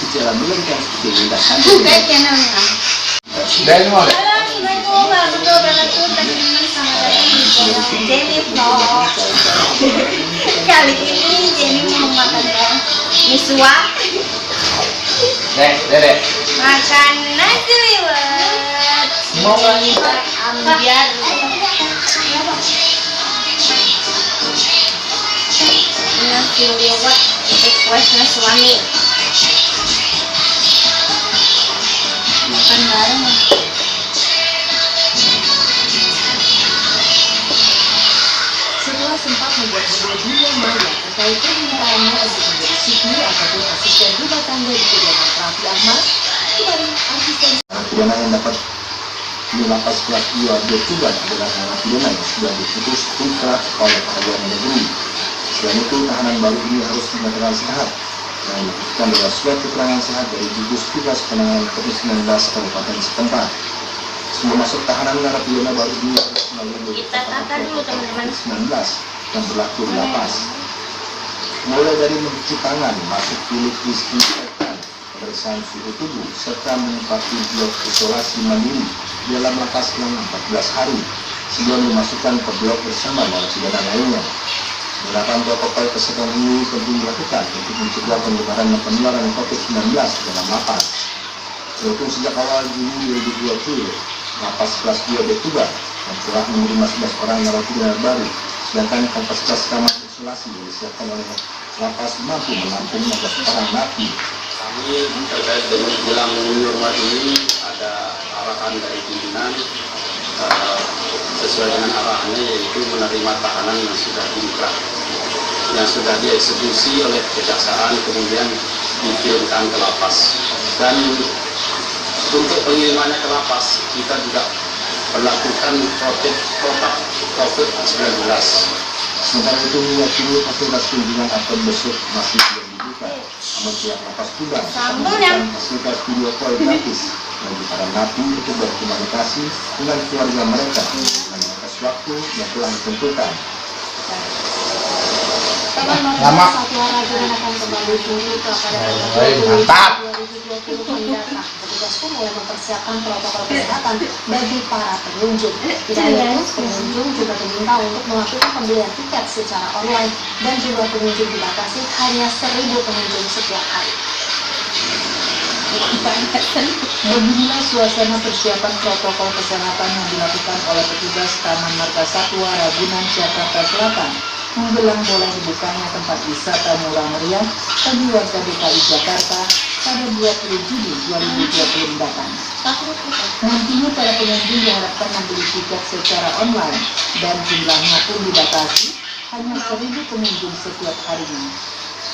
secara melengkap seperti lintasan. Dari mana? Assalamualaikum warahmatullahi wabarakatuh. Teman-teman selamat datang di channel Jenny Vlog. Kali ini Jenny mau makan miswa. Dedek. Makan nasi liwet. Mau ngitar Ambiar. Nasi liwet requestnya suami. Makan bareng. Setelah sempat membuat video dunia maya terkait permintaannya untuk menjadi supir ataupun asisten rumah tangga di kediaman Raffi Ahmad, kemarin asisten Narapidana yang dapat di lapas kelas 2 Tuban adalah narapidana yang sudah diputus inkrah oleh pengadilan negeri. Selain itu, tahanan baru ini harus menyatakan sehat yang dilakukan adalah surat keterangan sehat dari gugus tugas penanganan COVID-19 kabupaten setempat. Sebelum masuk tahanan, narapidana baru ini harus melalui Kita tata dulu teman-teman. COVID-19 yang berlaku di lapas. Mulai dari mencuci tangan, masuk bilik disinfektan, pemeriksaan suhu tubuh, serta menempati blok isolasi mandiri di dalam lapas selama 14 hari sebelum dimasukkan ke blok bersama narapidana lainnya. Penerapan protokol kesehatan ini penting dilakukan untuk mencegah penyebaran dan penularan COVID-19 dalam lapas. Terhitung sejak awal Juni 2020, lapas kelas 2 Tuban yang telah menerima 11 orang narapidana baru, sedangkan kapasitas kamar isolasi yang disiapkan oleh lapas mampu menampung 15 orang napi. Kami terkait dengan jelang new normal ini ada arahan dari pimpinan sesuai dengan arahannya, yaitu menerima tahanan yang sudah inkrah, yang sudah dieksekusi oleh kejaksaan kemudian dikirimkan ke lapas. Dan untuk pengirimannya ke lapas kita juga melakukan protokol COVID-19. Sementara itu, meyakini fasilitas kunjungan atau besok masih belum dibuka. Namun pihak lapas Tuban memberikan fasilitas video call gratis bagi para napi untuk berkomunikasi dengan keluarga mereka dengan batas waktu yang telah ditentukan. Lama Satwa Ragunan akan kembali dibuka pada mantap. 2020 mendatang. Petugas pun mulai mempersiapkan protokol kesehatan bagi para pengunjung. Tidak hanya itu, pengunjung juga diminta untuk melakukan pembelian tiket secara online dan jumlah pengunjung dibatasi hanya 1.000 pengunjung setiap hari. Beginilah suasana persiapan protokol kesehatan yang dilakukan oleh petugas Taman Marga Satwa Ragunan, Jakarta Selatan menjelang mulai dibukanya tempat wisata murah meriah bagi warga DKI Jakarta pada 20 Juli 2020 mendatang. Nantinya para pengunjung diharapkan membeli tiket secara online dan jumlahnya pun dibatasi hanya 1.000 pengunjung setiap harinya.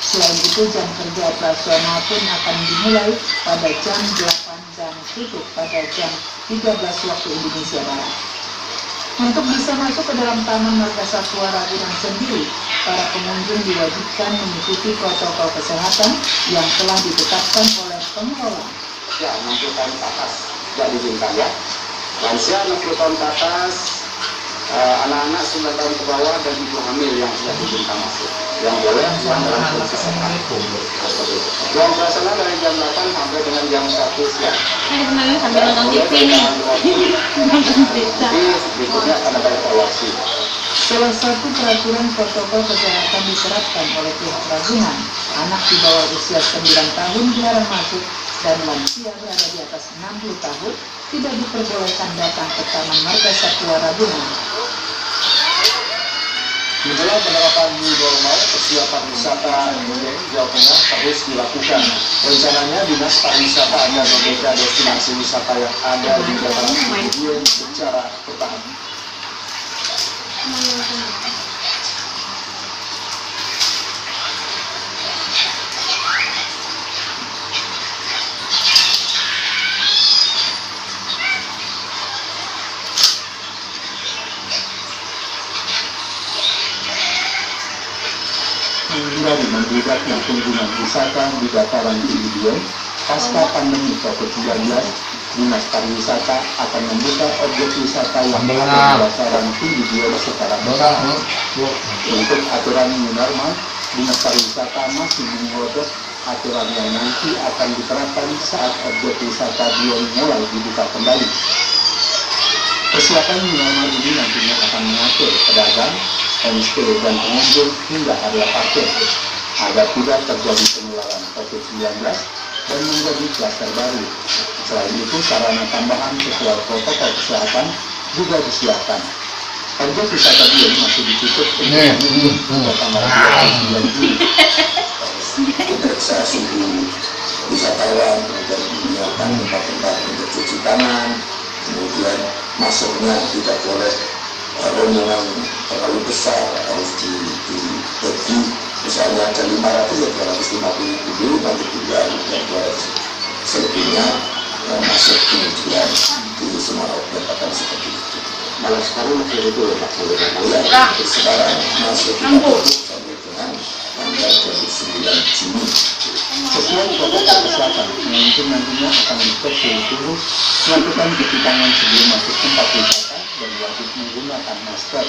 Selain itu, jam kerja operasional pun akan dimulai pada jam 8 dan tutup pada jam 13 waktu Indonesia Barat. Untuk bisa masuk ke dalam Taman Marga Satwa Ragunan sendiri, para pengunjung diwajibkan mengikuti protokol kesehatan yang telah ditetapkan oleh pengelola. Ya, 60 tahun ke atas tidak diizinkan ya. Lansia 60 tahun ke atas, anak-anak 9 tahun ke bawah dan ibu hamil yang sudah diizinkan masuk. Yang boleh yang dalam kondisi sehat. Yang operasional dari jam 8 sampai dengan jam 1 siang. Ini teman-teman sambil nonton TV nih. Nonton berita. Berikutnya akan ada evaluasi. Salah satu peraturan protokol kesehatan diterapkan oleh pihak Ragunan, anak di bawah usia 9 tahun dilarang masuk dan lansia berada di atas 60 tahun tidak diperbolehkan datang ke Taman Marga Satwa Ragunan. Menjelang penerapan new normal, persiapan wisata di Jawa Tengah terus dilakukan. Rencananya Dinas Pariwisata akan membuka destinasi wisata yang ada di dataran tinggi secara bertahap. Menghindari membudaknya kunjungan wisata di dataran tinggi Dieng pasca pandemi COVID-19, Dinas Pariwisata akan membuka objek wisata yang ada di dataran tinggi Dieng secara bertahap. Untuk aturan new normal, Dinas Pariwisata masih mengodok aturan yang nanti akan diterapkan saat objek wisata Dieng mulai dibuka kembali. Persiapan new normal ini nantinya akan mengatur pedagang, homestay, dan pengunjung hingga area parkir agar tidak terjadi penularan COVID-19 dan menjadi klaster baru. Selain itu, sarana tambahan sesuai protokol kesehatan juga disiapkan. Objek wisata Dieng masih ditutup hingga tanggal 29 Juli. Periksa suhu wisatawan, kemudian menyiapkan tempat-tempat untuk cuci tangan, kemudian masuknya tidak boleh rombongan terlalu besar, harus dibagi. Misalnya ada 500 ya 250 dulu, nanti 300 dan 200 selebihnya masuk kemudian di semua objek akan seperti itu. Malah sekarang masih itu ya Pak, sekarang masih kita tutup sampai dengan tanggal 29 Juni. Sesuai protokol kesehatan, pengunjung nantinya akan dicek suhu tubuh, melakukan cuci tangan sebelum masuk tempat wisata dan wajib menggunakan masker.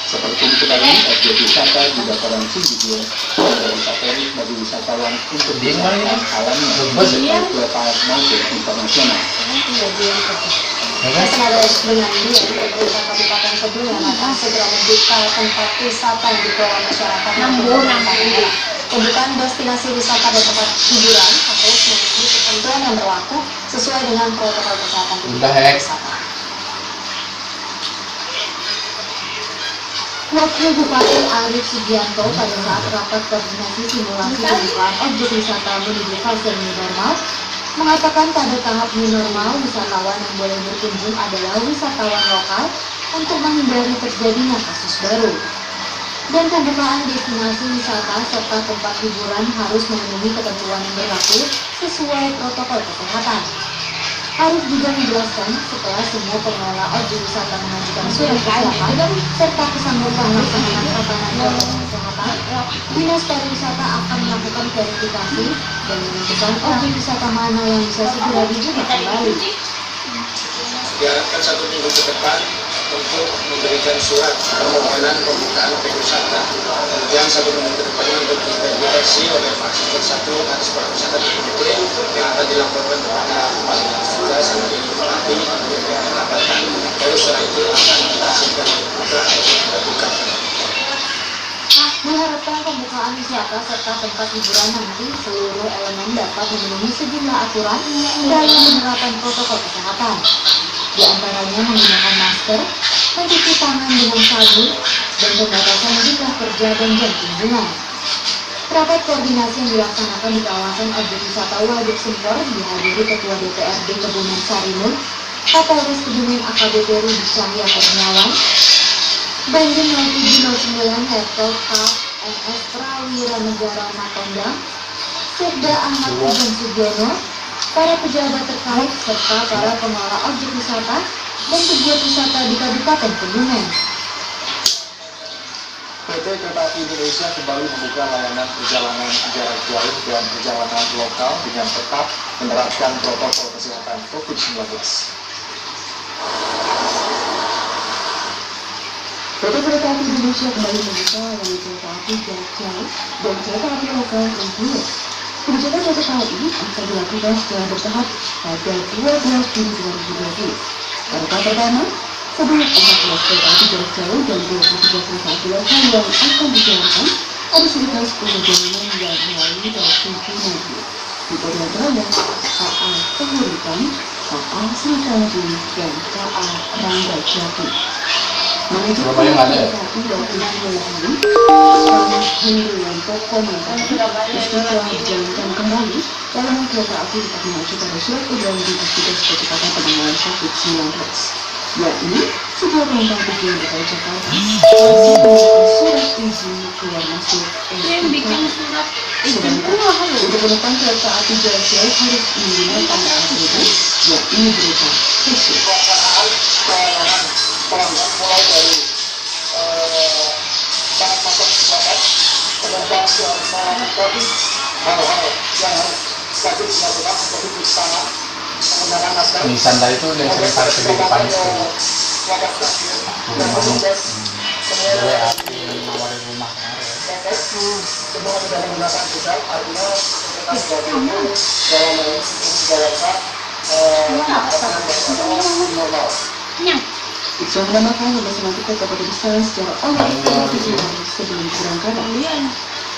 Seperti diketahui, objek wisata di dataran tinggi Dieng menjadi favorit bagi wisatawan untuk wisata alami baik lokal maupun internasional. Senada dengan dia, pemerintah Kabupaten Kebumen akan segera membuka tempat wisata yang dikelola masyarakat. Pembukaan destinasi wisata dan tempat hiburan harus memenuhi ketentuan yang berlaku sesuai dengan protokol kesehatan di tempat wisata. Wakil Bupati Arief Sugianto pada saat rapat koordinasi simulasi pembukaan objek wisata menuju fase new normal mengatakan pada tahap new normal wisatawan yang boleh berkunjung adalah wisatawan lokal untuk menghindari terjadinya kasus baru. Dan pembukaan destinasi wisata serta tempat hiburan harus memenuhi ketentuan yang berlaku sesuai protokol kesehatan. Arief juga menjelaskan setelah semua pengelola objek wisata mengajukan surat kesiapan serta kesanggupan melaksanakan tatanan protokol kesehatan, Dinas Pariwisata akan melakukan verifikasi dan menentukan objek wisata mana yang bisa segera dibuka kembali. Diharapkan 1 minggu ke depan untuk memberikan surat permohonan pembukaan objek wisata. Kemudian 1 minggu ke depan untuk diverifikasi oleh fase 1 atas pariwisata detail yang akan dilaporkan kepada Kepala Dinas Tugas yang nanti mendapatkan. Baru setelah itu akan dihasilkan untuk terbuka. Diharapkan pembukaan wisata serta tempat hiburan nanti seluruh elemen dapat memenuhi sejumlah aturan dalam penerapan protokol kesehatan. Di antaranya menggunakan masker, mencuci tangan dengan sabun, dan pembatasan jumlah kerja dan jam kunjungan. Rapat koordinasi yang dilaksanakan di kawasan objek wisata Waduk Sempor dihadiri Ketua DPRD Kebumen Sarinur, Kapolres Kebumen AKBP Rudi Cahya Kurniawan, Banjir 0709 Letkol Kap MS Prawira Negara Matondang, Sekda Ahmad Iban Sugiono, para pejabat terkait serta para pengelola objek wisata dan pegiat wisata di Kabupaten Kebumen. PT Kereta Api Indonesia kembali membuka layanan perjalanan jarak jauh dan perjalanan lokal dengan tetap menerapkan protokol kesehatan COVID-19. PT Kereta Api Indonesia kembali membuka layanan kereta api jarak jauh dan kereta api lokal reguler. Kebijakan KAI akan dilakukan secara bertahap pada 12 Juni 2020. Pada pertama, sebanyak 14 kereta api jarak jauh dan 23 kereta api lokal yang akan dijalankan ada sekitar 10 perjalanan yang melalui stasiun Cimahi. Tipe diantaranya KA Kahuripan, KA Srikandi, dan KA Ranggajati. Manajemen kereta api dari Cimahi, Hindu yang Komentar telah dijalankan kembali layanan kereta api tetap mengacu pada surat edaran Gugus Tugas Percepatan Penanganan COVID-19, yakni setiap penumpang tujuan DKI Jakarta wajib memiliki surat izin keluar masuk SIK. Sedangkan untuk penumpang kereta api jarak jauh harus menggunakan APD, yakni berupa khusus. Mulai dari sangat masuk masyarakat, penumpang yang mengalami hal-hal yang harus wajib dilakukan seperti cuci tangan, menggunakan masker, Nisanda itu yang sering parkir di depan itu. wadah terakhir, dan bertugas semua Boleh api nawarin rumah kemarin. semua sudah menggunakan juga, artinya Setelah makan, bersama kita kepada besar secara online 7 hari sebelum keberangkatan.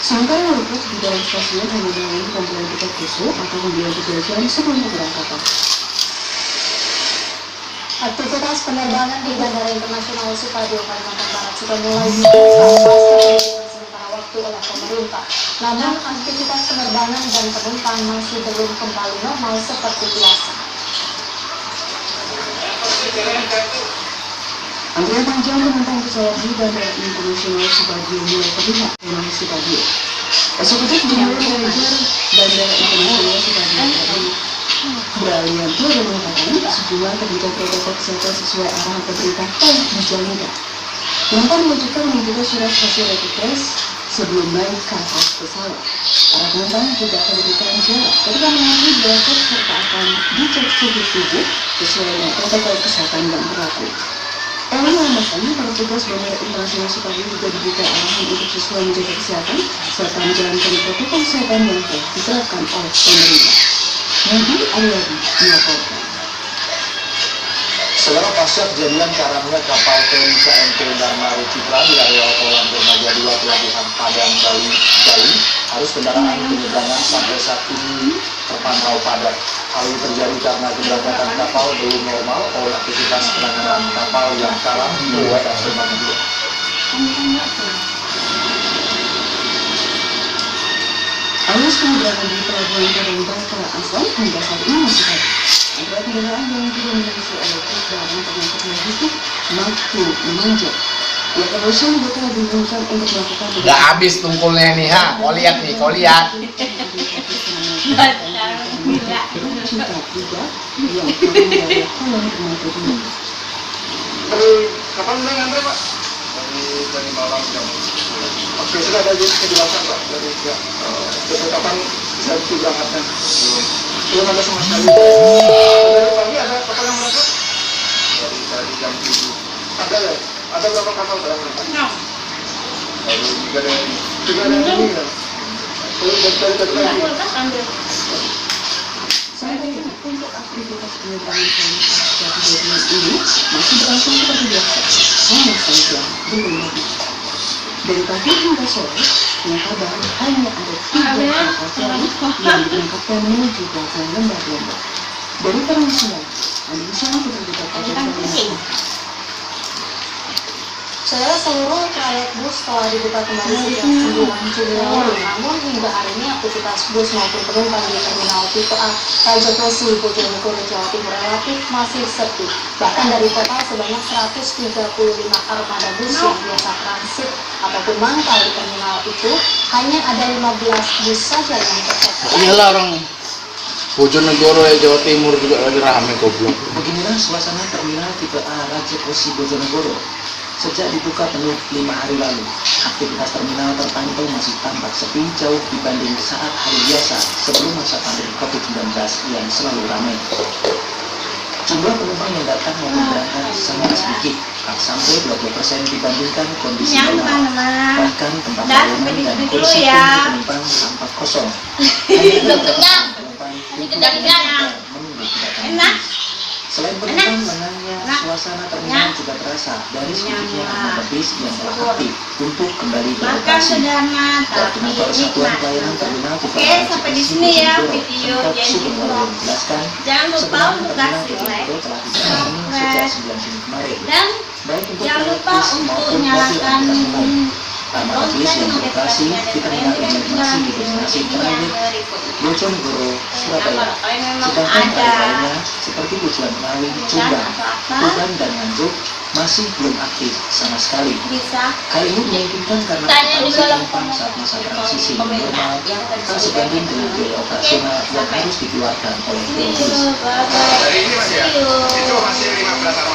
Sementara untuk di dalam stasiun hanya melalui pembelian tiket khusus atau pembelian 3 jam sebelum keberangkatan. Aktivitas penerbangan di Bandara Internasional Supadio, Kalimantan Barat sudah mulai dibuka pasca pembukaan sementara waktu oleh pemerintah. Namun aktivitas penerbangan dan penumpang masih belum kembali normal seperti biasa. Antrian panjang penumpang pesawat di Bandara Internasional Supadio mulai terlihat memang Supadio. Eksekutif General Manager Bandara Internasional Supadio Bralianto mengatakan sejumlah kebijakan protokol kesehatan sesuai arahan pemerintah telah dijalankan. Penumpang menunjukkan surat hasil rapid test sebelum naik ke atas pesawat. Para penumpang juga akan diberikan jarak ketika mengambil berangkat serta akan dicek suhu tubuh sesuai dengan protokol kesehatan yang berlaku. Oleh alasan, para petugas Bandara Internasional Supadio juga diberikan arahan untuk sesuai menjaga kesehatan serta menjalankan protokol kesehatan yang telah diterapkan oleh pemerintah. Budi Ariadi melaporkan. Saudara, pasca kejadian karamnya kapal feri KMP Dharma Rucitra di areal Kolam Dermaga 2 Pelabuhan Padang, Bali, arus kendaraan penyeberangan sampai saat ini terpantau padat. Hal ini terjadi karena keberangkatan kapal belum normal oleh aktivitas penanganan kapal yang karam di wilayah Dermaga 2. Arus kendaraan di Pelabuhan Padang Bangka Asal hingga saat ini masih ada. Antara kendaraan yang juga diisi oleh truk barang pengangkut logistik mampu memanjat. Ya, kepolisian juga telah diumumkan untuk melakukan Udah habis tungkulnya nih, ha. Kau lihat nih, kau lihat. Kapan mulai ngantre, Pak? Dari malam jam 10. Oke, sudah ada kejelasan, Pak, dari kapan bisa berangkatnya? Belum ada sama sekali. Dari pagi ada kapal yang berangkat? Dari jam 7. Ada ya? Ada berapa kapal berangkat? Baru 3 dari ini ya? Belum dari tadi lagi? Sampai untuk aktivitas penerbangan pasca kejadian ini masih berlangsung seperti biasa, hanya saja belum lebih. Dari pagi hingga sore, yang kabar hanya ada 3 kapal feri yang diberangkatkan menuju pelabuhan Lembah-Lembah. Dari pengungsian, Andi bisa memperhatikan pelabuhan. Saudara, seluruh trayek bus telah dibuka kembali sejak 9 Juli lalu. Namun hingga hari ini aktivitas bus maupun penumpang di terminal tipe A Rajokosi, Bojonegoro, Jawa Timur relatif masih sepi. Bahkan dari total sebanyak 135 armada bus yang biasa transit ataupun mangkal di terminal itu, hanya ada 15 bus saja yang tersedia. Iyalah orang Bojonegoro ya, Jawa Timur juga lagi rame goblok. Beginilah suasana terminal tipe A Rajokosi Bojonegoro. Sejak dibuka penuh 5 hari lalu, aktivitas terminal terpantau masih tampak sepi jauh dibanding saat hari biasa sebelum masa pandemi COVID-19 yang selalu ramai. Jumlah penumpang yang datang maupun berangkat sangat sedikit, tak sampai 20% dibandingkan kondisi normal. Bahkan tempat layanan dan kursi penumpang tampak kosong. Hanya ada beberapa penumpang yang menunggu kedatangan. Selain penumpang, lengannya suasana terminal juga terasa dari sedikitnya armada bis yang telah aktif untuk kembali beroperasi. Koordinator Satuan Pelayanan Terminal tipe A Rajokosi Bojonegoro sempat Sugeng menjelaskan, sebenarnya terminal Bojonegoro telah dibangun sejak 9 Juni kemarin, baik untuk trayek bis maupun mobil angkutan umum. Armada bis yang beroperasi di terminal ini masih di destinasi terakhir Bojonegoro, Surabaya. Sedangkan trayek lainnya seperti tujuan Ngawi, Jombang, Tuban, dan Nganjuk masih belum aktif sama sekali. Hal ini dimungkinkan karena transit penumpang saat masa transisi normal tak sebanding dengan biaya operasional yang harus dikeluarkan oleh pebis. Dari ini Mas ya? Itu masih 15 armada.